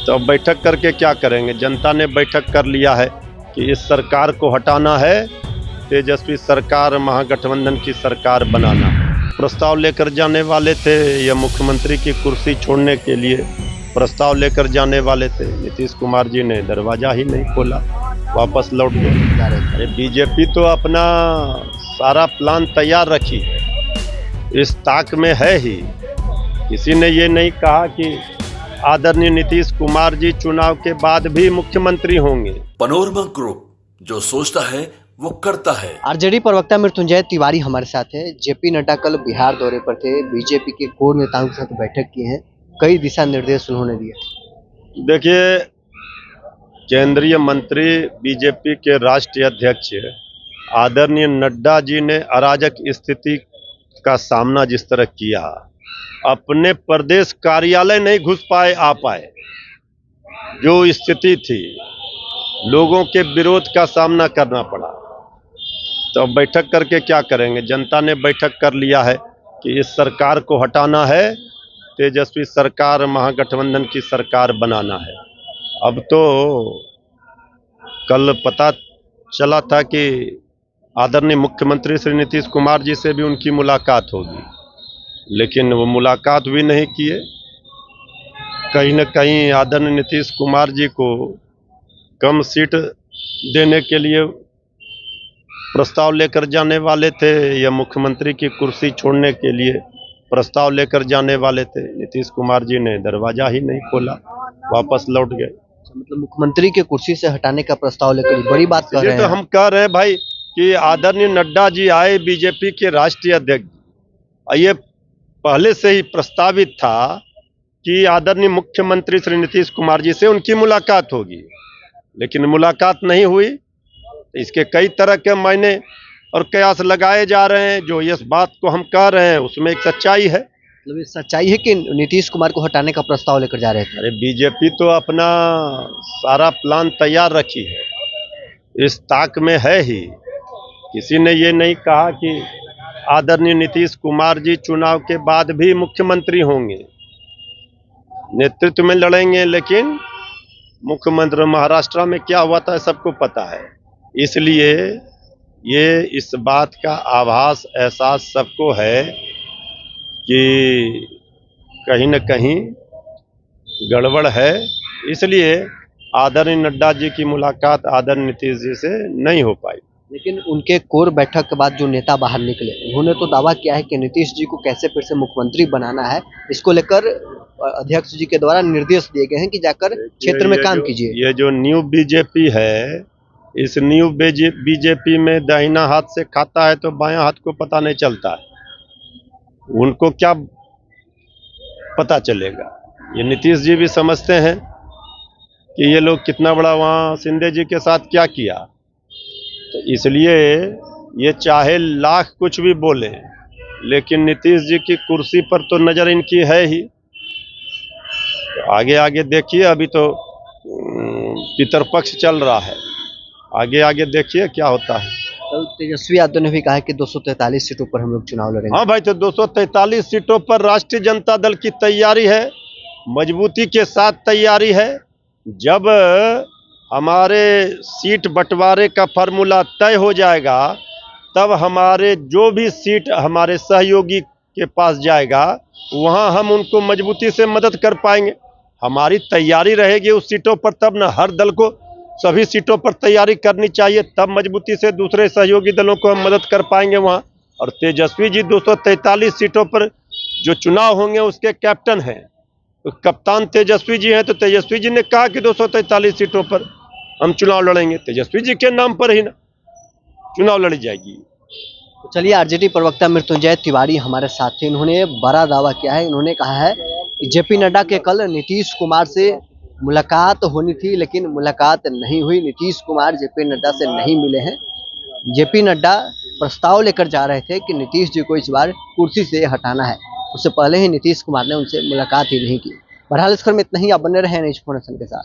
तो अब बैठक करके क्या करेंगे? जनता ने बैठक कर लिया है कि इस सरकार को हटाना है, तेजस्वी सरकार महागठबंधन की सरकार बनाना। प्रस्ताव लेकर जाने वाले थे या मुख्यमंत्री की कुर्सी छोड़ने के लिए प्रस्ताव लेकर जाने वाले थे। नीतीश कुमार जी ने दरवाजा ही नहीं खोला, वापस लौट गए। अरे बीजेपी तो अपना सारा प्लान तैयार रखी है, इस ताक में है ही। किसी ने ये नहीं कहा कि आदरणीय नीतीश कुमार जी चुनाव के बाद भी मुख्यमंत्री होंगे। पनोरमा ग्रुप, जो सोचता है वो करता है। आरजेडी प्रवक्ता मृत्युंजय तिवारी हमारे साथ है। जेपी नड्डा कल बिहार दौरे पर थे, बीजेपी के कोर नेताओं के साथ बैठक की है, कई दिशा निर्देश उन्होंने दिए। देखिए, केंद्रीय मंत्री बीजेपी के राष्ट्रीय अध्यक्ष आदरणीय नड्डा जी ने अराजक स्थिति का सामना जिस तरह किया, अपने प्रदेश कार्यालय नहीं घुस पाए आ पाए, जो स्थिति थी, लोगों के विरोध का सामना करना पड़ा। तो अब बैठक करके क्या करेंगे? जनता ने बैठक कर लिया है कि इस सरकार को हटाना है, तेजस्वी सरकार महागठबंधन की सरकार बनाना है। अब तो कल पता चला था कि आदरणीय मुख्यमंत्री श्री नीतीश कुमार जी से भी उनकी मुलाकात होगी, लेकिन वो मुलाकात भी नहीं किए। कहीं न कहीं आदरणीय नीतीश कुमार जी को कम सीट देने के लिए प्रस्ताव लेकर जाने वाले थे या मुख्यमंत्री की कुर्सी छोड़ने के लिए प्रस्ताव लेकर जाने वाले थे। नीतीश कुमार जी ने दरवाजा ही नहीं खोला, वापस लौट गए। मतलब मुख्यमंत्री के कुर्सी से हटाने का प्रस्ताव लेकर बड़ी बात कर रहे हैं। तो हम कह रहे हैं भाई कि आदरणीय नड्डा जी आए, बीजेपी के राष्ट्रीय अध्यक्ष, ये पहले से ही प्रस्तावित था कि आदरणीय मुख्यमंत्री श्री नीतीश कुमार जी से उनकी मुलाकात होगी, लेकिन मुलाकात नहीं हुई। इसके कई तरह के मायने और कयास लगाए जा रहे हैं। जो इस बात को हम कह रहे हैं उसमें एक सच्चाई है। मतलब ये सच्चाई है कि नीतीश कुमार को हटाने का प्रस्ताव लेकर जा रहे थे। अरे बीजेपी तो अपना सारा प्लान तैयार रखी है, इस ताक में है ही। किसी ने ये नहीं कहा कि आदरणीय नीतीश कुमार जी चुनाव के बाद भी मुख्यमंत्री होंगे। नेतृत्व में लड़ेंगे, लेकिन मुख्यमंत्री महाराष्ट्र में क्या हुआ था सबको पता है। इसलिए ये इस बात का आभास एहसास सबको है कि कहीं न कहीं गड़बड़ है। इसलिए आदरणीय नड्डा जी की मुलाकात आदरणीय नीतीश जी से नहीं हो पाई। लेकिन उनके कोर बैठक के बाद जो नेता बाहर निकले, उन्होंने तो दावा किया है कि नीतीश जी को कैसे फिर से मुख्यमंत्री बनाना है। इसको लेकर अध्यक्ष जी के द्वारा निर्देश दिए गए हैं कि जाकर क्षेत्र में काम कीजिए। ये जो न्यू बीजेपी है, इस न्यू बीजेपी में दाहिना हाथ से खाता है तो बायां हाथ को पता नहीं चलता है। उनको क्या पता चलेगा? ये नीतीश जी भी समझते हैं कि ये लोग कितना बड़ा वहाँ शिंदे जी के साथ क्या किया। तो इसलिए ये चाहे लाख कुछ भी बोले, लेकिन नीतीश जी की कुर्सी पर तो नजर इनकी है ही। तो आगे आगे देखिए, अभी तो पितरपक्ष चल रहा है, आगे आगे देखिए क्या होता है। कल तेजस्वी यादव ने भी कहा कि 243 सीटों पर हम लोग चुनाव लड़ेंगे। हाँ भाई, तो 243 सीटों पर राष्ट्रीय जनता दल की तैयारी है, मजबूती के साथ तैयारी है। जब हमारे सीट बंटवारे का फार्मूला तय हो जाएगा, तब हमारे जो भी सीट हमारे सहयोगी के पास जाएगा, वहां हम उनको मजबूती से मदद कर पाएंगे। हमारी तैयारी रहेगी उस सीटों पर, तब न हर दल को सभी सीटों पर तैयारी करनी चाहिए, तब मजबूती से दूसरे सहयोगी दलों को हम मदद कर पाएंगे वहां। और तेजस्वी जी 243 सीटों पर जो चुनाव होंगे उसके कैप्टन हैं, तो कप्तान तेजस्वी जी हैं। तो तेजस्वी जी ने कहा कि 243 सीटों पर हम चुनाव लड़ेंगे, तेजस्वी जी के नाम पर ही ना चुनाव लड़ी जाएगी। तो चलिए, आरजेडी प्रवक्ता मृत्युंजय तिवारी हमारे साथ थे। इन्होंने बड़ा दावा किया है। इन्होंने कहा है कि जेपी नड्डा के कल नीतीश कुमार से मुलाकात होनी थी, लेकिन मुलाकात नहीं हुई। नीतीश कुमार जेपी नड्डा से नहीं मिले हैं। जेपी नड्डा प्रस्ताव लेकर जा रहे थे कि नीतीश जी को इस बार कुर्सी से हटाना है। उससे पहले ही नीतीश कुमार ने उनसे मुलाकात ही नहीं की। बहरहाल इस खबर में इतना ही। आप बने रहे न्यूज़ 4 नेशन के साथ।